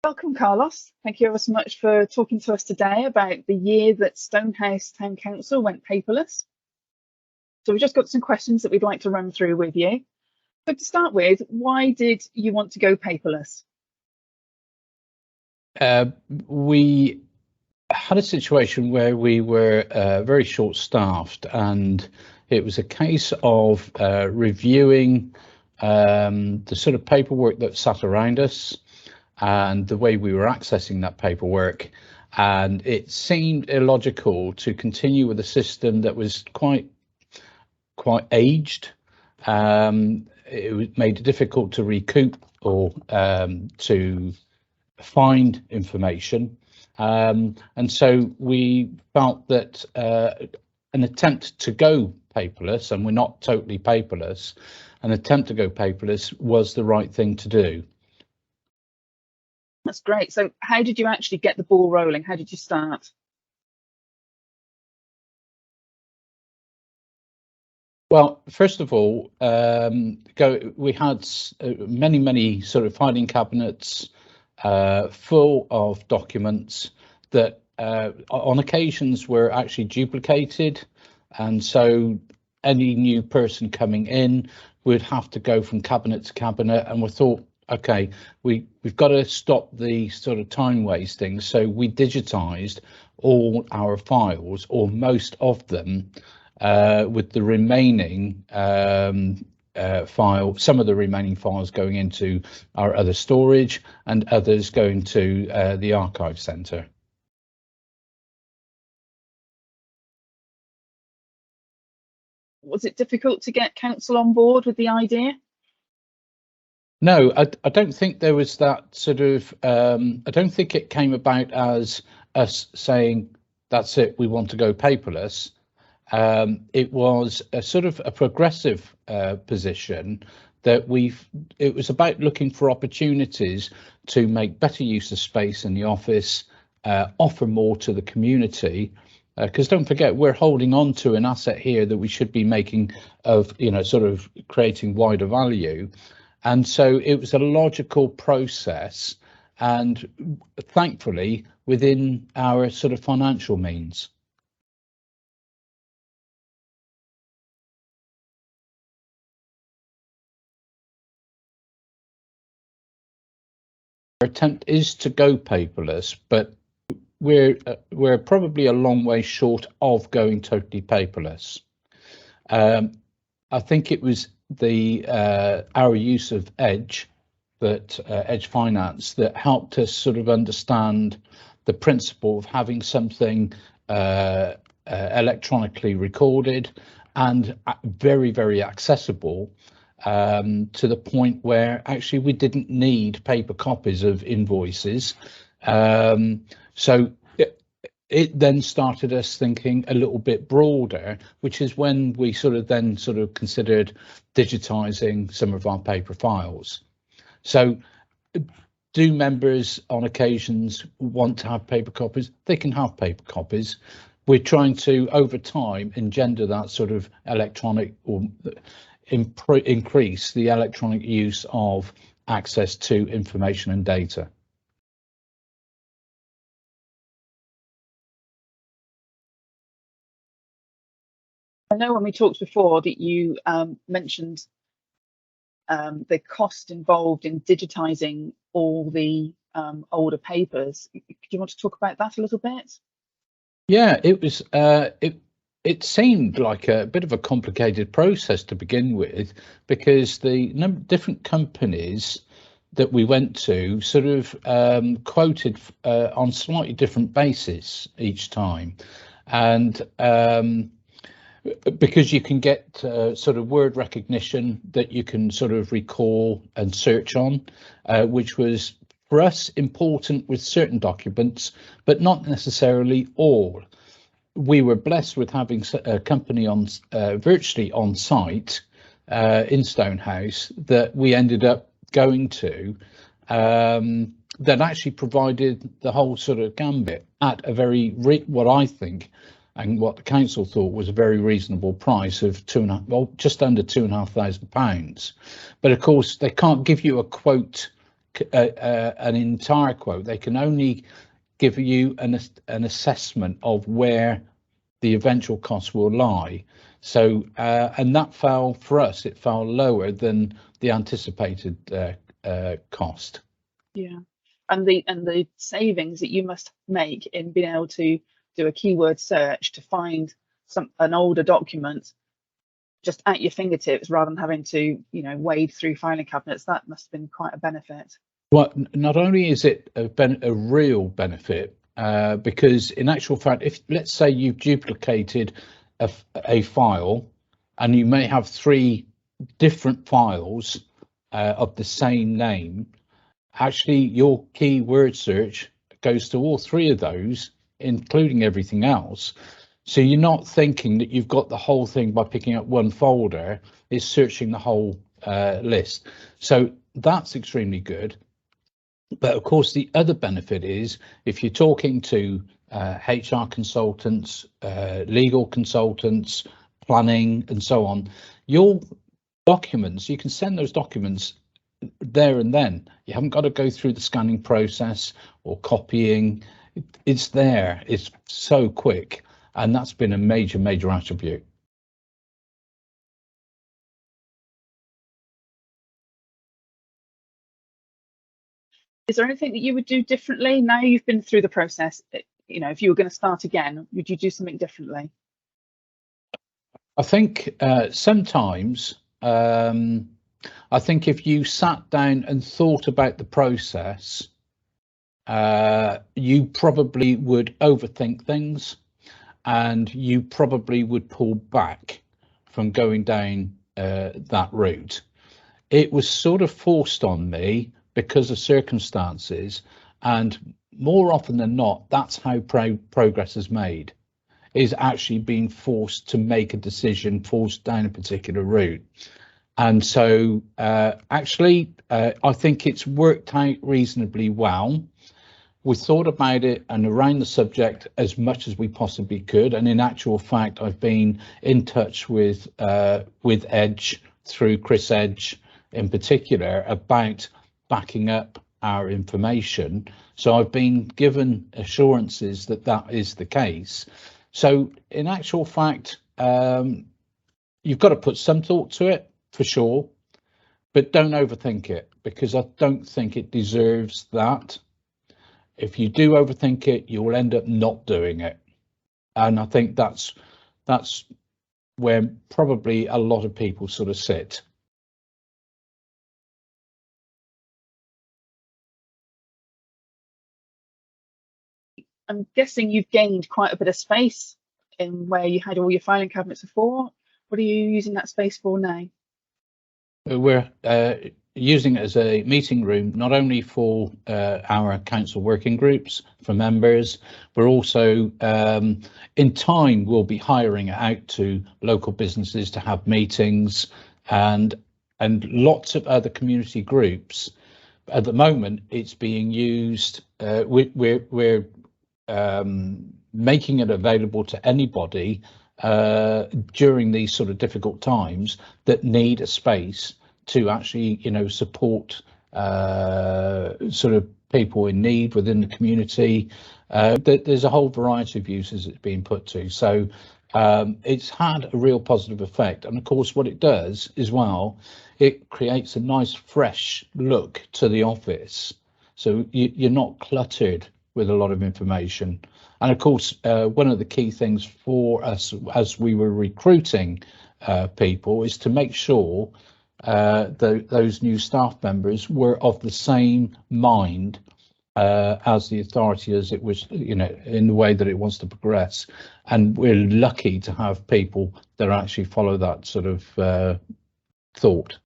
Welcome, Carlos. Thank you ever so much for talking to us today about the year that Stonehouse Town Council went paperless. So we've just got some questions that we'd like to run through with you. So to start with, why did you want to go paperless? We had a situation where we were very short-staffed, and it was a case of reviewing the sort of paperwork that sat around us and the way we were accessing that paperwork, and it seemed illogical to continue with a system that was quite aged. It made it difficult to recoup or to find information, and so we felt that an attempt to go paperless, and we're not totally paperless, an attempt to go paperless was the right thing to do. That's great. So how did you actually get the ball rolling? How did you start? Well, first of all, we had many sort of filing cabinets full of documents that on occasions were actually duplicated, and so any new person coming in would have to go from cabinet to cabinet, and we thought, okay, we've got to stop the sort of time wasting, so we digitized all our files, or most of them, with the remaining some of the remaining files going into our other storage and others going to the archive centre. Was it difficult to get council on board with the idea? No, I don't think there was that sort of, I don't think it came about as us saying, that's it, we want to go paperless. It was a sort of a progressive position that it was about looking for opportunities to make better use of space in the office, offer more to the community, because don't forget, we're holding on to an asset here that we should be making of, sort of creating wider value. And so it was a logical process, and thankfully within our sort of financial means. Our attempt is to go paperless, but we're probably a long way short of going totally paperless. I think it was our use of Edge Finance that helped us sort of understand the principle of having something electronically recorded and very accessible, to the point where actually we didn't need paper copies of invoices. So it then started us thinking a little bit broader, which is when we sort of considered digitizing some of our paper files. So do members on occasions want to have paper copies? They can have paper copies. We're trying to, over time, engender that sort of electronic, or increase the electronic use of access to information and data. I know when we talked before that you mentioned the cost involved in digitizing all the older papers. Do you want to talk about that a little bit? Yeah, it was. It seemed like a bit of a complicated process to begin with, because the different companies that we went to sort of quoted on slightly different basis each time, and because you can get sort of word recognition that you can sort of recall and search on, which was for us important with certain documents, but not necessarily all. We were blessed with having a company on virtually on site in Stonehouse that we ended up going to, that actually provided the whole sort of gambit at a very what I think, and what the council thought was a very reasonable price of just under £2,500. But of course, they can't give you a quote an entire quote. They can only give you an assessment of where the eventual cost will lie. So, and that fell for us, it fell lower than the anticipated cost. Yeah, and the savings that you must make in being able to do a keyword search to find an older document just at your fingertips rather than having to, wade through filing cabinets, that must have been quite a benefit. Well, not only is it a real benefit, because in actual fact, if let's say you've duplicated a file and you may have 3 different files of the same name, actually your keyword search goes to all 3 of those, including everything else. So you're not thinking that you've got the whole thing by picking up one folder, it's searching the whole list. So that's extremely good. But of course, the other benefit is if you're talking to HR consultants, legal consultants, planning and so on, your documents, you can send those documents there and then. You haven't got to go through the scanning process or copying. It's there. It's so quick. And that's been a major attribute. Is there anything that you would do differently now you've been through the process? If you were going to start again, would you do something differently? I think sometimes, I think if you sat down and thought about the process, you probably would overthink things and you probably would pull back from going down that route. It was sort of forced on me because of circumstances, and more often than not, that's how progress is made, is actually being forced to make a decision, forced down a particular route. And so actually, I think it's worked out reasonably well. We thought about it and around the subject as much as we possibly could. And in actual fact, I've been in touch with Edge, through Chris Edge in particular, about backing up our information. So I've been given assurances that that is the case. So in actual fact, you've got to put some thought to it for sure, but don't overthink it, because I don't think it deserves that. If you do overthink it, you will end up not doing it. And I think that's where probably a lot of people sort of sit. I'm guessing you've gained quite a bit of space in where you had all your filing cabinets before. What are you using that space for now? We're using it as a meeting room, not only for our council working groups, for members, but also in time we'll be hiring it out to local businesses to have meetings and lots of other community groups. At the moment, it's being used. We're making it available to anybody during these sort of difficult times that need a space to actually, support sort of people in need within the community. There's a whole variety of uses it's being put to. So it's had a real positive effect. And of course, what it does as well, it creates a nice fresh look to the office. So you're not cluttered with a lot of information. And of course, one of the key things for us as we were recruiting people is to make sure those new staff members were of the same mind as the authority as it was, in the way that it wants to progress. And we're lucky to have people that actually follow that sort of thought.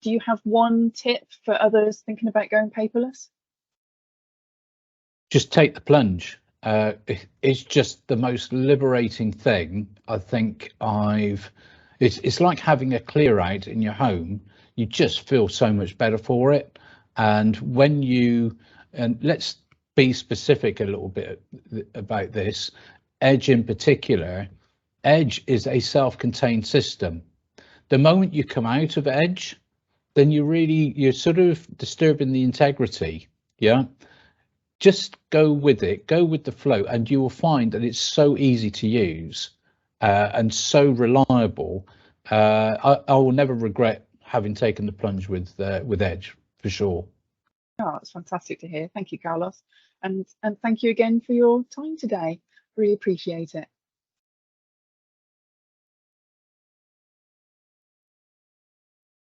Do you have one tip for others thinking about going paperless? Just take the plunge. It's just the most liberating thing. I think it's like having a clear out in your home. You just feel so much better for it. And let's be specific a little bit about this. Edge in particular Edge is a self-contained system. The moment you come out of Edge, then you're sort of disturbing the integrity. Yeah. Just go with it, go with the flow, and you will find that it's so easy to use and so reliable. I will never regret having taken the plunge with Edge, for sure. Oh, it's fantastic to hear. Thank you, Carlos. And thank you again for your time today. Really appreciate it.